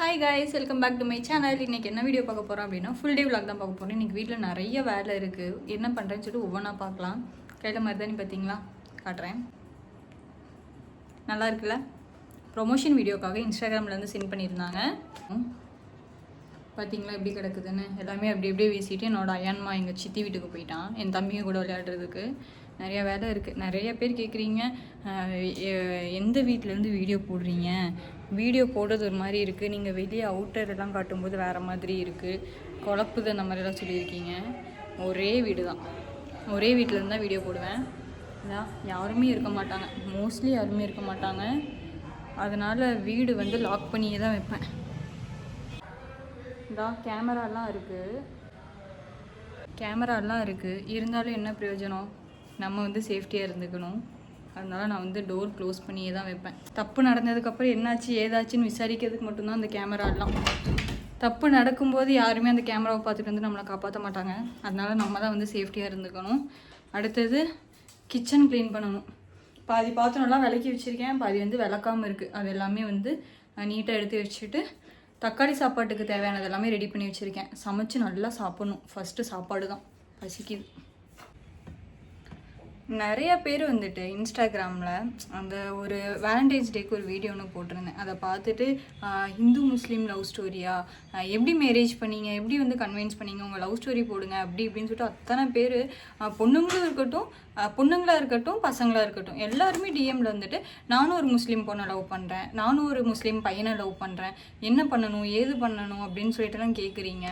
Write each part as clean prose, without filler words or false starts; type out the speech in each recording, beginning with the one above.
Hi guys, welcome back to my channel. இன்றைக்கி என்ன video பார்க்க போகிறோம் அப்படின்னா ஃபுல் டே விளாக் தான் பார்க்க போகிறோம். இன்றைக்கி வீட்டில் நிறைய வேலை இருக்குது. என்ன பண்ணுறேன்னு சொல்லிட்டு ஒவ்வொன்றா பார்க்கலாம். கையில் மாதிரி தான் பார்த்தீங்களா, காட்டுறேன். நல்லா இருக்குல்ல? ப்ரொமோஷன் வீடியோக்காக இன்ஸ்டாகிராம்லேருந்து சென்ட் பண்ணியிருந்தாங்க. பார்த்தீங்களா எப்படி கிடக்குதுன்னு. எல்லாமே அப்படி அப்படியே வீசிட்டு என்னோட அயன்மா எங்கள் சித்தி வீட்டுக்கு போயிட்டான், என் தம்பியும் கூட விளையாடுறதுக்கு. நிறையா வேலை இருக்குது. நிறைய பேர் கேட்குறீங்க, எந்த வீட்டிலேருந்து வீடியோ போடுறீங்க, வீடியோ போடுறது ஒரு மாதிரி இருக்குது, நீங்கள் வெளியே அவுட்டரெல்லாம் காட்டும்போது வேறு மாதிரி இருக்குது, குழப்புது, அந்த மாதிரிலாம் சொல்லியிருக்கீங்க. ஒரே வீடு தான், ஒரே வீட்டிலேருந்து தான் வீடியோ போடுவேன். யாருமே இருக்க மாட்டாங்க, மோஸ்ட்லி யாருமே இருக்க மாட்டாங்க. அதனால் வீடு வந்து லாக் பண்ணியே தான் வைப்பேன். கேமராலாம் இருக்குது, இருந்தாலும் என்ன பிரயோஜனம், நம்ம வந்து சேஃப்டியாக இருந்துக்கணும். அதனால் நான் வந்து டோர் க்ளோஸ் பண்ணியே தான் வைப்பேன். தப்பு நடந்ததுக்கப்புறம் என்னாச்சு ஏதாச்சுன்னு விசாரிக்கிறதுக்கு மட்டும்தான் அந்த கேமராலாம். தப்பு நடக்கும்போது யாருமே அந்த கேமராவை பார்த்துட்டு வந்து நம்மளை காப்பாற்ற மாட்டாங்க. அதனால் நம்ம தான் வந்து சேஃப்டியாக இருந்துக்கணும். அடுத்தது கிச்சன் க்ளீன் பண்ணணும். பாதி பாத்திரம்லாம் விளக்கி வச்சுருக்கேன், பாதி வந்து விளக்காமல் இருக்குது. அது எல்லாமே வந்து நீட்டாக எடுத்து வச்சுட்டு தக்காளி சாப்பாட்டுக்கு தேவையானது எல்லாமே ரெடி பண்ணி வச்சுருக்கேன். சமைச்சு நல்லா சாப்பிட்ணும். ஃபஸ்ட்டு சாப்பாடு தான், பசிக்குது. நிறைய பேர் வந்துட்டு இன்ஸ்டாகிராமில் அந்த ஒரு வேலண்டைன்ஸ் டேக்கு ஒரு வீடியோ ஒன்று போட்டிருந்தேன். அதை பார்த்துட்டு ஹிந்து முஸ்லீம் லவ் ஸ்டோரியா, எப்படி மேரேஜ் பண்ணீங்க, எப்படி வந்து கன்வின்ஸ் பண்ணீங்க, உங்கள் லவ் ஸ்டோரி போடுங்க அப்படி இப்படின்னு சொல்லிட்டு அத்தனை பேர், பொண்ணுங்களாக இருக்கட்டும் பசங்களாக இருக்கட்டும், எல்லாருமே டிஎம்மில் வந்துட்டு நானும் ஒரு முஸ்லீம் பொண்ணை லவ் பண்ணுறேன், நானும் ஒரு முஸ்லீம் பையனை லவ் பண்ணுறேன், என்ன பண்ணணும் ஏது பண்ணணும் அப்படின்னு சொல்லிட்டுலாம் கேட்குறீங்க.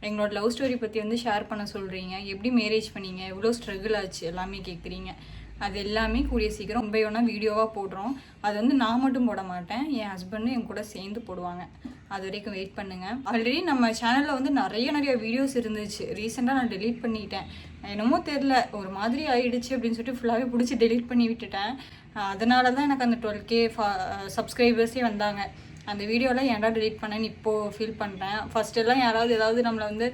எங்களோட லவ் ஸ்டோரி பற்றி வந்து ஷேர் பண்ண சொல்கிறீங்க, எப்படி மேரேஜ் பண்ணீங்க, எவ்வளோ ஸ்ட்ரகிள் ஆச்சு எல்லாமே கேட்குறீங்க. அது எல்லாமே கூடிய சீக்கிரம் ரொம்ப ஒன்றா வீடியோவாக போடுறோம். அது வந்து நான் மட்டும் போட மாட்டேன், என் ஹஸ்பண்டும் என் கூட சேர்ந்து போடுவாங்க. அது வரைக்கும் வெயிட் பண்ணுங்கள். ஆல்ரெடி நம்ம சேனலில் வந்து நிறைய வீடியோஸ் இருந்துச்சு. ரீசெண்டாக நான் டெலீட் பண்ணிட்டேன். என்னமோ தெரில, ஒரு மாதிரி ஆகிடுச்சு அப்படின்னு சொல்லிட்டு ஃபுல்லாகவே பிடிச்சி டெலீட் பண்ணி விட்டுட்டேன். அதனால தான் எனக்கு அந்த 12K சப்ஸ்கிரைபர்ஸே வந்தாங்க. அந்த வீடியோலாம் ஏன்டா டெலீட் பண்ணேன்னு இப்போது ஃபீல் பண்ணுறேன். ஃபஸ்ட்டெல்லாம் ஏதாவது நம்மளை வந்து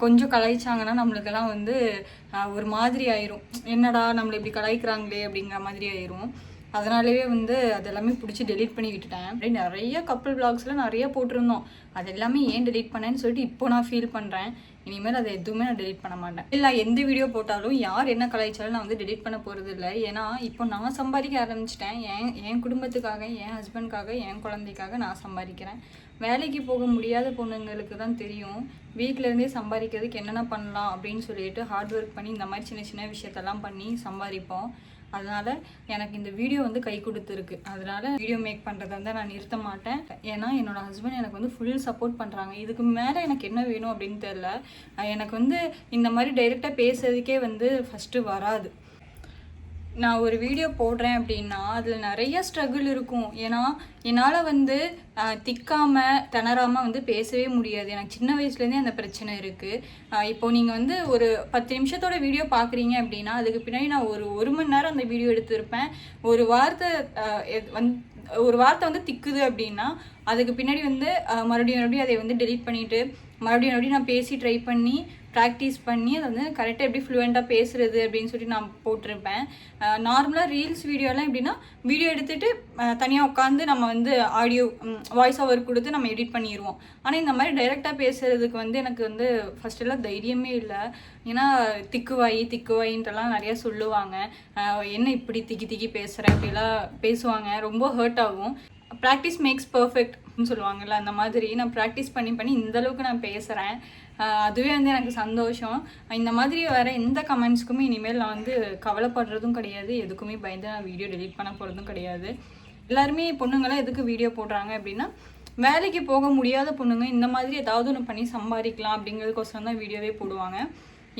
கொஞ்சம் கலாய்ச்சாங்கன்னா நம்மளுக்கெல்லாம் வந்து ஒரு மாதிரி ஆயிரும், என்னடா நம்மளை இப்படி கலாய்க்கிறாங்களே அப்படிங்கிற மாதிரி ஆயிரும். அதனாலவே வந்து அதெல்லாமே பிடிச்சி டெலீட் பண்ணி விட்டுட்டேன். அப்படியே நிறைய கப்புள் விளாக்ஸ்லாம் நிறைய போட்டிருந்தோம். அது எல்லாமே ஏன் டெலீட் பண்ணேன்னு சொல்லிட்டு இப்போ நான் ஃபீல் பண்ணுறேன். இனிமேல் அதை எதுவுமே நான் டெலீட் பண்ண மாட்டேன். இல்லை, எந்த வீடியோ போட்டாலும் யார் என்ன கலாய்ச்சாலும் நான் வந்து டெலீட் பண்ண போகிறது இல்லை. ஏன்னா இப்போ நான் சம்பாதிக்க ஆரம்பிச்சிட்டேன். என் குடும்பத்துக்காக, என் ஹஸ்பண்ட்காக, என் குழந்தைக்காக நான் சம்பாதிக்கிறேன். வேலைக்கு போக முடியாத பொண்ணுங்களுக்கு தான் தெரியும் வீட்டிலேருந்தே சம்பாதிக்கிறதுக்கு என்னென்ன பண்ணலாம் அப்படின்னு சொல்லிட்டு ஹார்ட் ஒர்க் பண்ணி இந்த மாதிரி சின்ன சின்ன விஷயத்தெல்லாம் பண்ணி சம்பாதிப்போம். அதனால் எனக்கு இந்த வீடியோ வந்து கை கொடுத்துருக்கு. அதனால் வீடியோ மேக் பண்ணுறதை வந்து நான் நிறுத்த மாட்டேன். ஏன்னா என்னோடய ஹஸ்பண்ட் எனக்கு வந்து ஃபுல் சப்போர்ட் பண்ணுறாங்க. இதுக்கு மேலே எனக்கு என்ன வேணும் அப்படின்னு தெரில. எனக்கு வந்து இந்த மாதிரி டைரெக்டாக பேசுறதுக்கே வந்து ஃபஸ்ட்டு வராது. நான் ஒரு வீடியோ போடுறேன் அப்படின்னா அதில் நிறைய ஸ்ட்ரகிள் இருக்கும். ஏன்னா என்னால் வந்து திக்காமல் திணறாமல் வந்து பேசவே முடியாது. எனக்கு சின்ன வயசுலேருந்தே அந்த பிரச்சனை இருக்குது. இப்போது நீங்கள் வந்து ஒரு 10 நிமிஷத்தோட வீடியோ பார்க்குறீங்க அப்படின்னா அதுக்கு பின்னாடி நான் ஒரு மணி நேரம் அந்த வீடியோ எடுத்திருப்பேன். ஒரு வார்த்தை வந்து திக்குது அப்படின்னா அதுக்கு பின்னாடி வந்து மறுபடியும் அதை வந்து டெலீட் பண்ணிவிட்டு மறுபடியும் நான் பேசி ட்ரை பண்ணி ப்ராக்டிஸ் பண்ணி அதை வந்து கரெக்டாக எப்படி ஃப்ளூவெண்ட்டாக பேசுகிறது அப்படின்னு சொல்லிட்டு நான் போட்டிருப்பேன். நார்மலாக ரீல்ஸ் வீடியோலாம் எப்படின்னா வீடியோ எடுத்துகிட்டு தனியாக உட்காந்து நம்ம வந்து ஆடியோ வாய்ஸ் ஓவர் கொடுத்து நம்ம எடிட் பண்ணிடுவோம். ஆனால் இந்த மாதிரி டைரெக்டாக பேசுகிறதுக்கு வந்து எனக்கு வந்து ஃபஸ்ட்டெல்லாம் தைரியமே இல்லை. ஏன்னா திக்குவாயின்ட்டுலாம் நிறையா சொல்லுவாங்க. என்ன இப்படி திக்கி பேசுகிறேன் அப்படிலாம் பேசுவாங்க. ரொம்ப ஹர்ட் ஆகும். ப்ராக்டிஸ் மேக்ஸ் பர்ஃபெக்ட்னு சொல்லுவாங்கள்ல, அந்த மாதிரி நான் ப்ராக்டிஸ் பண்ணி இந்தளவுக்கு நான் பேசுகிறேன். அதுவே வந்து எனக்கு சந்தோஷம். இந்த மாதிரி வர எந்த கமெண்ட்ஸ்க்குமே இனிமேல் நான் வந்து கவலைப்படுறதும் கிடையாது, எதுக்குமே பயந்து நான் வீடியோ டெலீட் பண்ண போகிறதும் கிடையாது. எல்லாருமே பொண்ணுங்களாம் எதுக்கு வீடியோ போடுறாங்க அப்படின்னா வேலைக்கு போக முடியாத பொண்ணுங்க இந்த மாதிரி ஏதாவது ஒன்று பண்ணி சம்பாதிக்கலாம் அப்படிங்கிறதுக்கோசரம் தான் வீடியோவே போடுவாங்க.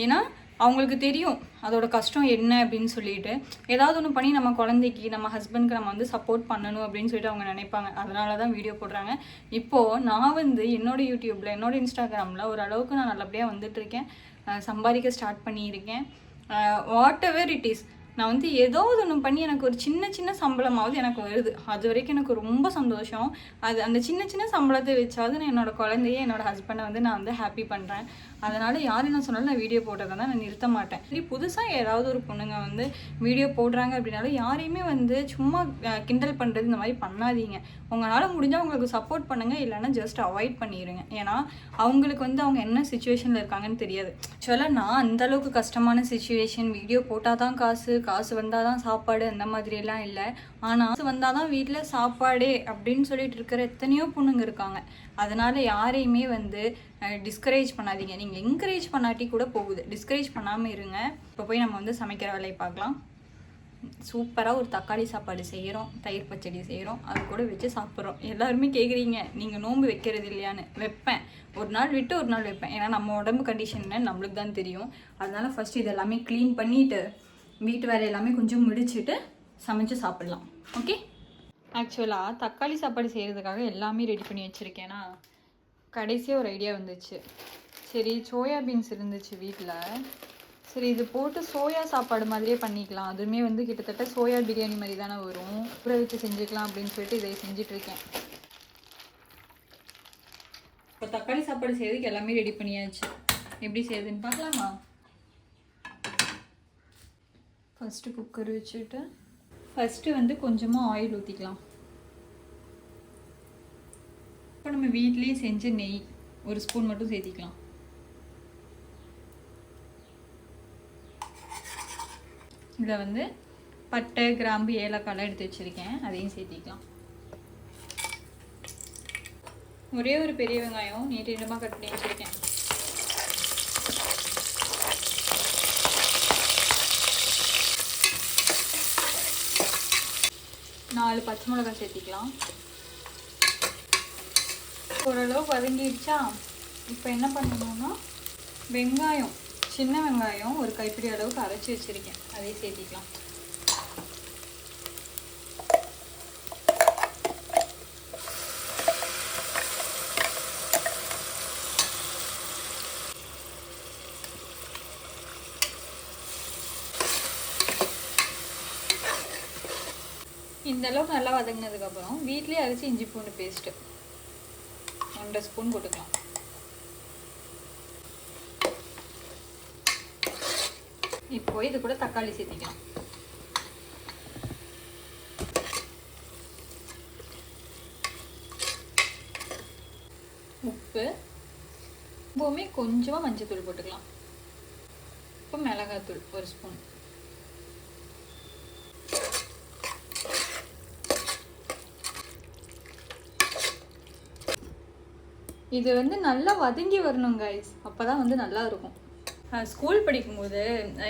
ஏன்னா அவங்களுக்கு தெரியும் அதோட கஷ்டம் என்ன அப்படின்னு சொல்லிட்டு ஏதாவது ஒன்று பண்ணி நம்ம குழந்தைக்கு, நம்ம ஹஸ்பண்ட்க்கு நம்ம வந்து சப்போர்ட் பண்ணணும் அப்படின்னு சொல்லிட்டு அவங்க நினைப்பாங்க. அதனால தான் வீடியோ போடுறாங்க. இப்போது நான் வந்து என்னோடய யூடியூப்பில், என்னோடய இன்ஸ்டாகிராமில் ஓரளவுக்கு நான் நல்லபடியாக வந்துட்டுருக்கேன். சம்பாதிக்க ஸ்டார்ட் பண்ணியிருக்கேன். வாட் எவர் இட் இஸ், நான் வந்து ஏதாவது ஒன்று பண்ணி எனக்கு ஒரு சின்ன சின்ன சம்பளமாவது எனக்கு வருது. அது வரைக்கும் எனக்கு ரொம்ப சந்தோஷம். அந்த சின்ன சின்ன சம்பளத்தை வச்சாவது நான் என்னோடய குழந்தைய என்னோடய ஹஸ்பண்டை வந்து நான் வந்து ஹாப்பி பண்ணுறேன். அதனால் யார் என்ன சொன்னாலும் நான் வீடியோ போடுறதை தான் நான் நிறுத்த மாட்டேன். சரி, புதுசாக ஏதாவது ஒரு பொண்ணுங்க வந்து வீடியோ போடுறாங்க அப்படின்னாலும் யாரையுமே வந்து சும்மா கிண்டல் பண்ணுறது இந்த மாதிரி பண்ணாதீங்க. உங்களால் முடிஞ்சால் அவங்களுக்கு சப்போர்ட் பண்ணுங்கள், இல்லைன்னா ஜஸ்ட் அவாய்ட் பண்ணிடுங்க. ஏன்னா அவங்களுக்கு வந்து அவங்க என்ன சுச்சுவேஷனில் இருக்காங்கன்னு தெரியாது. ஆக்சுவலாக நான் அந்தளவுக்கு கஷ்டமான சுச்சுவேஷன், வீடியோ போட்டால் தான் காசு வந்தால் தான் சாப்பாடு அந்த மாதிரியெல்லாம் இல்லை. ஆனால் காசு வந்தால் தான் வீட்டில் சாப்பாடே அப்படின்னு சொல்லிட்டு இருக்கிற எத்தனையோ பொண்ணுங்க இருக்காங்க. அதனால் யாரையுமே வந்து டிஸ்கரேஜ் பண்ணாதீங்க. நீங்கள் என்கரேஜ் பண்ணாட்டி கூட போகுது, டிஸ்கரேஜ் பண்ணாமல் இருங்க. இப்போ போய் நம்ம வந்து சமைக்கிற வேலையை பார்க்கலாம். சூப்பராக ஒரு தக்காளி சாப்பாடு செய்கிறோம், தயிர் பச்சடி செய்கிறோம், அது கூட வச்சு சாப்பிட்றோம். எல்லாருமே கேட்குறீங்க நீங்கள் நோன்பு வைக்கிறது இல்லையான்னு. வைப்பேன், ஒரு நாள் விட்டு ஒரு நாள் வைப்பேன். ஏன்னா நம்ம உடம்பு கண்டிஷன்னு நம்மளுக்கு தான் தெரியும். அதனால் ஃபஸ்ட்டு இது எல்லாமே க்ளீன் பண்ணிவிட்டு வீட்டு வேலை எல்லாமே கொஞ்சம் முடிச்சுட்டு சமைச்சு சாப்பிட்லாம். ஓகே. ஆக்சுவலாக தக்காளி சாப்பாடு செய்கிறதுக்காக எல்லாமே ரெடி பண்ணி வச்சுருக்கேன்னா கடைசியாக ஒரு ஐடியா வந்துச்சு. சரி, சோயா பீன்ஸ் இருந்துச்சு வீட்டில். சரி, இது போட்டு சோயா சாப்பாடு மாதிரியே பண்ணிக்கலாம். அதுவுமே வந்து கிட்டத்தட்ட சோயா பிரியாணி மாதிரி தானே வரும். ஊற வச்சு செஞ்சுக்கலாம் அப்படின்னு சொல்லிட்டு இதை செஞ்சிட்ருக்கேன். இப்போ தக்காளி சாப்பாடு செய்கிறதுக்கு எல்லாமே ரெடி பண்ணியாச்சு. எப்படி செய்யுதுன்னு பார்க்கலாமா? ஃபஸ்ட்டு குக்கர் வச்சுட்டு ஃபஸ்ட்டு வந்து கொஞ்சமாக ஆயில் ஊற்றிக்கலாம். இப்போ நம்ம வீட்லேயே செஞ்ச நெய் ஒரு ஸ்பூன் மட்டும் சேர்த்திக்கலாம். இதில் வந்து பட்டை, கிராம்பு, ஏலக்காய்லாம் எடுத்து வச்சுருக்கேன், அதையும் சேர்த்திக்கலாம். ஒரே ஒரு பெரிய வெங்காயம் நீட்டு நீளமாக கட் பண்ணி வச்சுருக்கேன். நாலு பச்சை மிளகாய் சேர்த்திக்கலாம். ஓரளவு வதங்கிடுச்சா? இப்போ என்ன பண்ணணும்னா வெங்காயம், சின்ன வெங்காயம் ஒரு கைப்பிடி அளவுக்கு அரைச்சி வச்சுருக்கேன், அதையும் சேர்த்திக்கலாம். இந்த அளவுக்கு நல்லா வதங்கினதுக்கப்புறம் வீட்லேயே அரைச்சி இஞ்சி பூண்டு பேஸ்ட்டு 1.5 ஸ்பூன் போட்டுக்கலாம். இப்போ இது கூட தக்காளி சேர்த்திக்கலாம். உப்பு, எப்பவுமே கொஞ்சமாக மஞ்சத்தூள் போட்டுக்கலாம். இப்போ மிளகாத்தூள் 1 ஸ்பூன். இது வந்து நல்லா வதங்கி வரணும் கைஸ், அப்போ தான் வந்து நல்லா இருக்கும். ஸ்கூல் படிக்கும்போது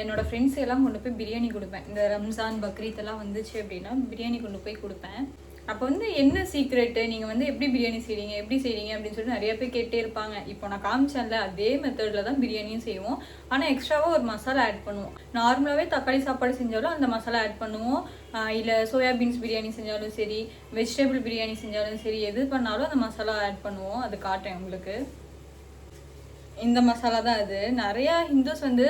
என்னோடய ஃப்ரெண்ட்ஸ் எல்லாம் கொண்டு போய் பிரியாணி கொடுப்பேன். இந்த ரம்ஜான், பக்ரீத் எல்லாம் வந்துச்சு அப்படின்னா பிரியாணி கொண்டு போய் கொடுப்பேன். அப்போ வந்து என்ன சீக்ரெட்டு, நீங்கள் வந்து எப்படி பிரியாணி செய்கிறீங்க அப்படின்னு சொல்லிட்டு நிறைய பேர் கேட்டே இருப்பாங்க. இப்போ நான் காமிச்சேன்ல அதே மெத்தடில் தான் பிரியாணியும் செய்வோம். ஆனால் எக்ஸ்ட்ராவாக ஒரு மசாலா ஆட் பண்ணுவோம். நார்மலாகவே தக்காளி சாப்பாடு செஞ்சாலும் அந்த மசாலா ஆட் பண்ணுவோம். இல்லை சோயாபீன்ஸ் பிரியாணி செஞ்சாலும் சரி, வெஜிடபிள் பிரியாணி செஞ்சாலும் சரி, எது பண்ணாலும் அந்த மசாலா ஆட் பண்ணுவோம். அது காட்டுறேன் உங்களுக்கு. இந்த மசாலா தான் அது. நிறையா ஹிந்துஸ் வந்து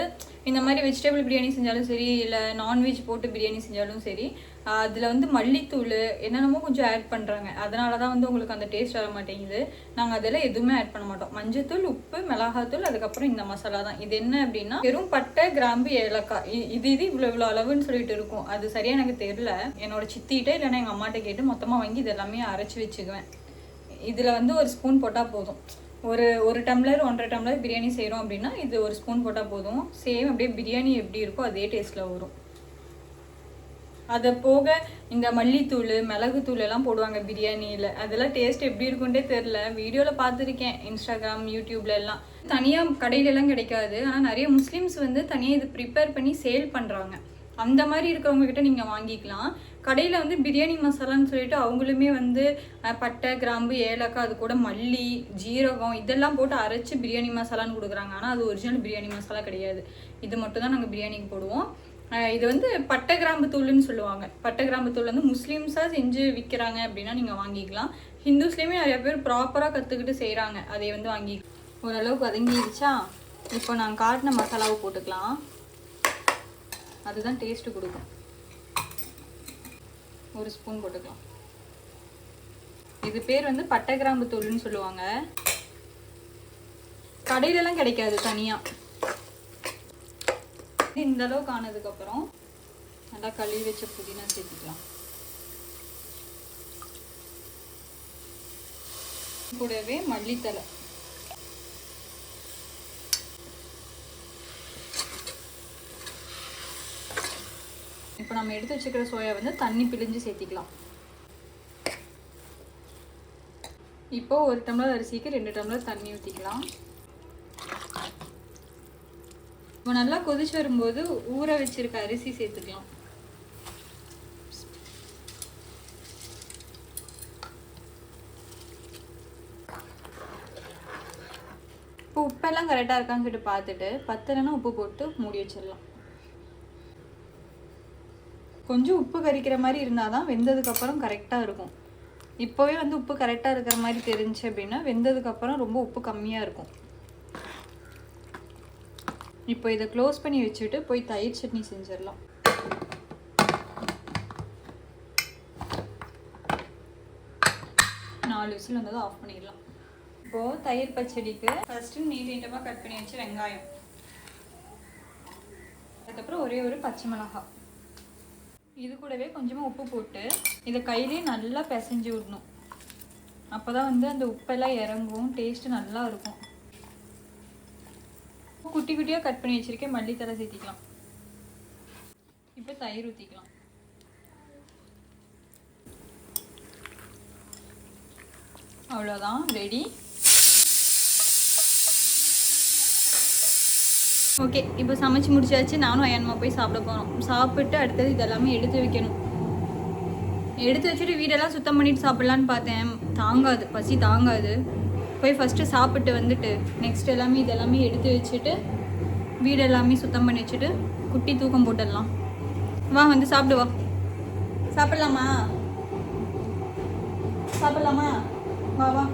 இந்த மாதிரி வெஜிடபிள் பிரியாணி செஞ்சாலும் சரி, இல்லை நான்வெஜ் போட்டு பிரியாணி செஞ்சாலும் சரி, அதில் வந்து மல்லித்தூள் என்னென்னமோ கொஞ்சம் ஆட் பண்ணுறாங்க. அதனால தான் வந்து உங்களுக்கு அந்த டேஸ்ட் வர மாட்டேங்குது. நாங்கள் அதெல்லாம் எதுவுமே ஆட் பண்ண மாட்டோம். மஞ்சத்தூள், உப்பு, மிளகாத்தூள், அதுக்கப்புறம் இந்த மசாலா தான். இது என்ன அப்படின்னா வெறும் பட்டை, கிராம்பு, ஏலக்காய், இது இவ்வளோ அளவுன்னு சொல்லிட்டு இருக்கும். அது சரியாக எனக்கு தெரியல. என்னோட சித்திகிட்ட இல்லைன்னா எங்கள் அம்மாட்ட கேட்டு மொத்தமாக வாங்கி இது எல்லாமே அரைச்சி வச்சுக்குவேன். இதில் வந்து ஒரு ஸ்பூன் போட்டால் போதும். ஒரு டம்ளர் 1.5 டம்ளர் பிரியாணி செய்கிறோம் அப்படின்னா இது ஒரு ஸ்பூன் போட்டால் போதும். சேம் அப்படியே பிரியாணி எப்படி இருக்கோ அதே டேஸ்ட்டில் வரும். அதை போக இந்த மல்லித்தூள், மிளகுத்தூள் எல்லாம் போடுவாங்க பிரியாணியில். அதெல்லாம் டேஸ்ட் எப்படி இருக்குன்ட்டே தெரில. வீடியோவில் பார்த்துருக்கேன், இன்ஸ்டாகிராம், யூடியூப்ல எல்லாம். தனியாக கடையிலலாம் கிடைக்காது. ஆனால் நிறைய முஸ்லீம்ஸ் வந்து தனியாக இது ப்ரிப்பேர் பண்ணி சேல் பண்ணுறாங்க. அந்த மாதிரி இருக்கிறவங்கக்கிட்ட நீங்கள் வாங்கிக்கலாம். கடையில் வந்து பிரியாணி மசாலான்னு சொல்லிட்டு அவங்களுமே வந்து பட்டை, கிராம்பு, ஏலக்காய், அது கூட மல்லி, ஜீரகம் இதெல்லாம் போட்டு அரைச்சி பிரியாணி மசாலான்னு கொடுக்குறாங்க. ஆனால் அது ஒரிஜினல் பிரியாணி மசாலா கிடையாது. இது மட்டும் தான் நாங்கள் பிரியாணிக்கு போடுவோம். இது வந்து பட்டை கிராம்பு தூள்னு சொல்லுவாங்க. பட்டை கிராம்பு தூள் வந்து முஸ்லீம்ஸாக செஞ்சு விற்கிறாங்க அப்படின்னா நீங்கள் வாங்கிக்கலாம். ஹிந்துஸ்லேயுமே நிறைய பேர் ப்ராப்பராக கற்றுக்கிட்டு செய்கிறாங்க. அதை வந்து வாங்கிக்கலாம். ஓரளவுக்கு வதங்கிடுச்சா? இப்போ நாங்கள் காட்டின மசாலாவை போட்டுக்கலாம். அதுதான் டேஸ்ட்டு கொடுக்கும். ஒரு ஸ்பூன் போட்டுக்கலாம். இது பேர் வந்து பட்டை கிராம்பு தூள்னு சொல்லுவாங்க. கடையிலலாம் கிடைக்காது தனியாக. இந்த அளவுக்கு ஆனதுக்கப்புறம் நல்லா கழுவி வச்ச புதினா சேர்த்துக்கலாம். கூடவே மல்லித்தலை. இப்போ நம்ம எடுத்து வச்சுக்கிற சோயா வந்து தண்ணி பிழிஞ்சு சேர்த்திக்கலாம். இப்போ 1 டம்ளர் அரிசிக்கு 2 டம்ளர் தண்ணி ஊற்றிக்கலாம். இப்போ நல்லா கொதிச்சு வரும்போது ஊற வச்சிருக்க அரிசி சேர்த்துக்கலாம். இப்போ உப்பெல்லாம் கரெக்டாக இருக்கான்னு சொல்லிட்டு பார்த்துட்டு பத்தலைன்னா உப்பு போட்டு மூடி வச்சிடலாம். கொஞ்சம் உப்பு கரிக்கிற மாதிரி இருந்தால் தான் வெந்ததுக்கப்புறம் கரெக்டாக இருக்கும். இப்போவே வந்து உப்பு கரெக்டாக இருக்கிற மாதிரி தெரிஞ்சு அப்படின்னா வெந்ததுக்கப்புறம் ரொம்ப உப்பு கம்மியாக இருக்கும். இப்போ இதை க்ளோஸ் பண்ணி வச்சுட்டு போய் தயிர் சட்னி செஞ்சிடலாம். நாலு விசில் வந்ததும் ஆஃப் பண்ணிடலாம். இப்போது தயிர் பச்சடிக்கு ஃபஸ்ட்டு நீட்டமாக கட் பண்ணி வச்சு வெங்காயம், அதுக்கப்புறம் ஒரே ஒரு பச்சை மிளகாய், இது கூடவே கொஞ்சமாக உப்பு போட்டு இதை கையிலேயே நல்லா பிசைஞ்சு விடணும். அப்போ தான் வந்து அந்த உப்பெல்லாம் இறங்கும், டேஸ்ட்டு நல்லா இருக்கும். குட்டி குட்டியாக கட் பண்ணி வச்சுருக்கேன் மல்லித்தலை சேர்த்திக்கலாம். இப்போ தயிர் ஊற்றிக்கலாம். அவ்வளோதான், ரெடி. ஓகே, இப்போ சமைச்சு முடிச்சாச்சு. நானும் அயன்மா போய் சாப்பிட போகிறோம். சாப்பிட்டு அடுத்தது இதெல்லாமே எடுத்து வைக்கணும். எடுத்து வச்சுட்டு வீடெல்லாம் சுத்தம் பண்ணிட்டு சாப்பிட்லான்னு பார்த்தேன். தாங்காது, பசி தாங்காது. போய் ஃபஸ்ட்டு சாப்பிட்டு வந்துட்டு நெக்ஸ்ட் எல்லாமே இதெல்லாமே எடுத்து வச்சுட்டு வீடு எல்லாமே சுத்தம் பண்ணி வச்சுட்டு குட்டி தூக்கம் போட்டுடலாம். வா வந்து சாப்பிடு, வா சாப்பிட்லாமா, சாப்பிட்லாமா, வா வா.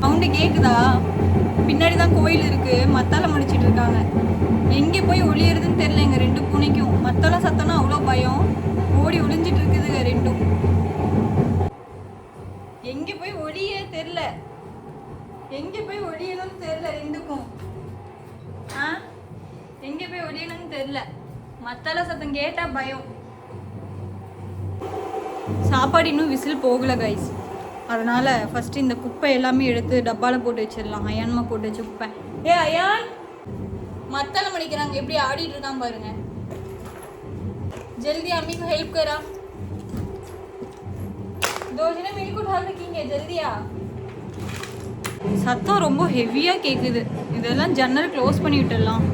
சவுண்டு கேட்குதா? பின்னாடி தான் கோயில் இருக்குது, மத்தால முடிச்சிட்டு இருக்காங்க. எங்கே போய் ஒளியறதுன்னு தெரில எங்கள் 2 பூனைக்கும். மத்தால சத்தம்னா அவ்வளோ பயம், ஓடி ஒளிஞ்சிட்டு இருக்குதுங்க 2ம். எங்கே போய் ஒளிய தெரில, எங்கே போய் ஒளியணும்னு தெரில 2க்கும். எங்கே போய் ஒளியணும்னு தெரில, மத்தால சத்தம் கேட்டால் பயம். சாப்பாடு இன்னும் விசில் போகலை கைஸ். அதனால் ஃபஸ்ட்டு இந்த குப்பை எல்லாமே எடுத்து டப்பாவில் போட்டு வச்சிடலாம். அயான்மா போட்டு வச்சு குப்பை. ஏ அயான், மத்தால மடிக்கிறாங்க, எப்படி ஆடிட்டு இருக்கான் பாருங்க. जल्दी अम्मी को हेल्प करा, 2 जने मिलकर उठा रखेंगे, जल्दी आ. சத்தம் ரொம்ப ஹெவியாக கேட்குது. இதெல்லாம் ஜன்னல் க்ளோஸ் பண்ணி விட்டுடலாம்.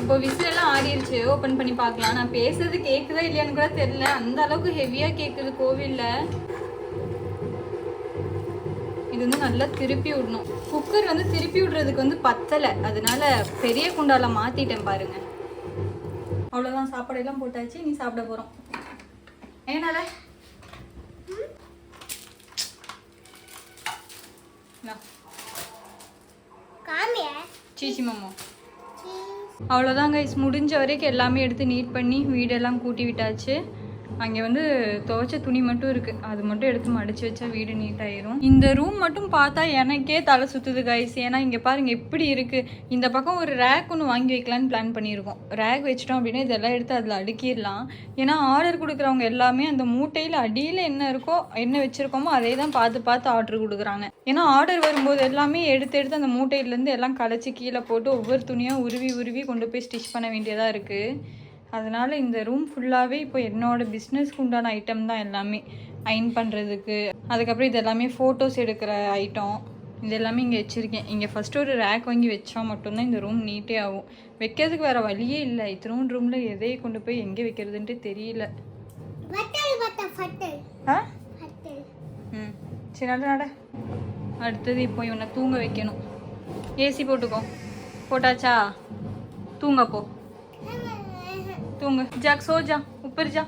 இப்போ விசிலெல்லாம் ஆடிருச்சு. ஓப்பன் பண்ணி பார்க்கலாம். நான் பேசுறது கேட்குதா இல்லையான்னு கூட தெரியல, அந்த அளவுக்கு ஹெவியாக கேட்குது கோவிலில். இது வந்து நல்லா திருப்பி விடணும். குக்கர் வந்து திருப்பி விடுறதுக்கு வந்து பத்தலை, அதனால பெரிய குண்டால மாற்றிட்டேன் பாருங்க. அவ்வளோதான், சாப்பாடெல்லாம் போட்டாச்சு. நீ சாப்பிட போகிறோம். ஏனால சீச்சி மாமா. அவ்வளோதான் கைஸ், முடிஞ்ச வரைக்கும் எல்லாமே எடுத்து நீட் பண்ணி வீடெல்லாம் கூட்டி விட்டாச்சு. அங்கே வந்து துவைச்ச துணி மட்டும் இருக்குது, அது மட்டும் எடுத்து மடித்து வச்சா வீடு நீட்டாயிரும். இந்த ரூம் மட்டும் பார்த்தா எனக்கே தலை சுற்றுது கைஸ். ஏன்னா இங்கே பாருங்கள் எப்படி இருக்குது. இந்த பக்கம் ஒரு ரேக் ஒன்று வாங்கி வைக்கலான்னு பிளான் பண்ணியிருக்கோம். ரேக் வச்சிட்டோம் அப்படின்னா இதெல்லாம் எடுத்து அதில் அடுக்கிடலாம். ஏன்னா ஆர்டர் கொடுக்குறவங்க எல்லாமே அந்த மூட்டையில் அடியில் என்ன இருக்கோ, என்ன வச்சுருக்கோமோ அதே தான் பார்த்து பார்த்து ஆர்டர் கொடுக்குறாங்க. ஏன்னா ஆர்டர் வரும்போது எல்லாமே எடுத்து அந்த மூட்டையிலேருந்து எல்லாம் கலைச்சி கீழே போட்டு ஒவ்வொரு துணியாக உருவி கொண்டு போய் ஸ்டிச் பண்ண வேண்டியதாக இருக்குது. அதனால் இந்த ரூம் ஃபுல்லாகவே இப்போ என்னோடய பிஸ்னஸ்க்கு உண்டான ஐட்டம் தான் எல்லாமே. அயன் பண்ணுறதுக்கு, அதுக்கப்புறம் இது எல்லாமே ஃபோட்டோஸ் எடுக்கிற ஐட்டம், இது எல்லாமே இங்கே வச்சுருக்கேன். இங்கே ஃபஸ்ட்டு ஒரு ரேக் வாங்கி வச்சா மட்டும்தான் இந்த ரூம் நீட்டே ஆகும். வைக்கிறதுக்கு வேறு வழியே இல்லை. இத்தனோண்டு ரூமில் எதையை கொண்டு போய் எங்கே வைக்கிறதுன்ட்டு தெரியல. சரி நட. அடுத்தது இப்போ இவனை தூங்க வைக்கணும். ஏசி போட்டுக்கோ. போட்டாச்சா? தூங்கப்போ. தூங்கு ஜாக் சோஜா உப்பரிஜா.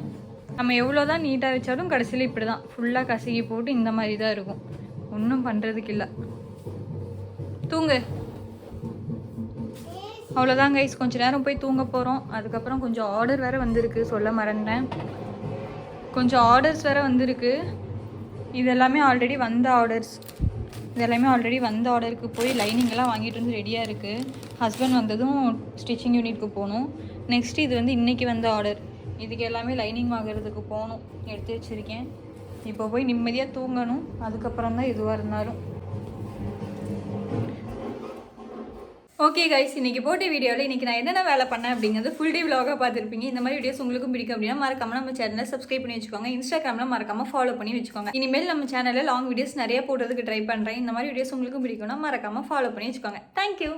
நம்ம எவ்வளோ தான் நீட்டாக வச்சாலும் கடைசியில் இப்படி தான் ஃபுல்லாக கசகி போட்டு இந்த மாதிரி தான் இருக்கும். ஒன்றும் பண்ணுறதுக்கு இல்லை. தூங்கு. அவ்வளோதான் கைஸ், கொஞ்சம் நேரம் போய் தூங்க போகிறோம். அதுக்கப்புறம் கொஞ்சம் ஆர்டர் வேறு வந்திருக்கு, சொல்ல மறந்தேன். கொஞ்சம் ஆர்டர்ஸ் வேறு வந்திருக்கு. இது எல்லாமே ஆல்ரெடி வந்த ஆர்டர்ஸ். ஆர்டருக்கு போய் லைனிங்கெல்லாம் வாங்கிட்டு வந்து ரெடியாக இருக்குது. ஹஸ்பண்ட் வந்ததும் ஸ்டிச்சிங் யூனிட்க்கு போகணும். நெக்ஸ்ட்டு இது வந்து இன்றைக்கி வந்த ஆர்டர். இதுக்கு எல்லாமே லைனிங் வாங்குறதுக்கு போகணும், எடுத்து வச்சுருக்கேன். இப்போ போய் நிம்மதியாக தூங்கணும். அதுக்கப்புறம் தான் எதுவாக இருந்தாலும். ஓகே கைஸ், இன்றைக்கி போட்ட வீடியோவில் இன்றைக்கி நான் என்னென்ன வேலை பண்ணேன் அப்படிங்கிறது ஃபுல் டே விலாகாக பார்த்துருப்பீங்க. இந்த மாதிரி வீடியோஸ் உங்களுக்கும் பிடிக்கும் அப்படின்னா மறக்காம நம்ம சேனலை சப்ஸ்கிரைப் பண்ணி வச்சுக்கோங்க. இன்ஸ்டாகிராமில் மறக்காமல் ஃபாலோ பண்ணி வச்சுக்கோங்க. இனிமேல் நம்ம சேனலில் லாங் வீடியோஸ் நிறைய போடுறதுக்கு ட்ரை பண்ணுறேன். இந்த மாதிரி வீடியோஸ் உங்களுக்கும் பிடிக்கும்னா மறக்காமல் ஃபாலோ பண்ணி வச்சுக்கோங்க. தேங்க்யூ.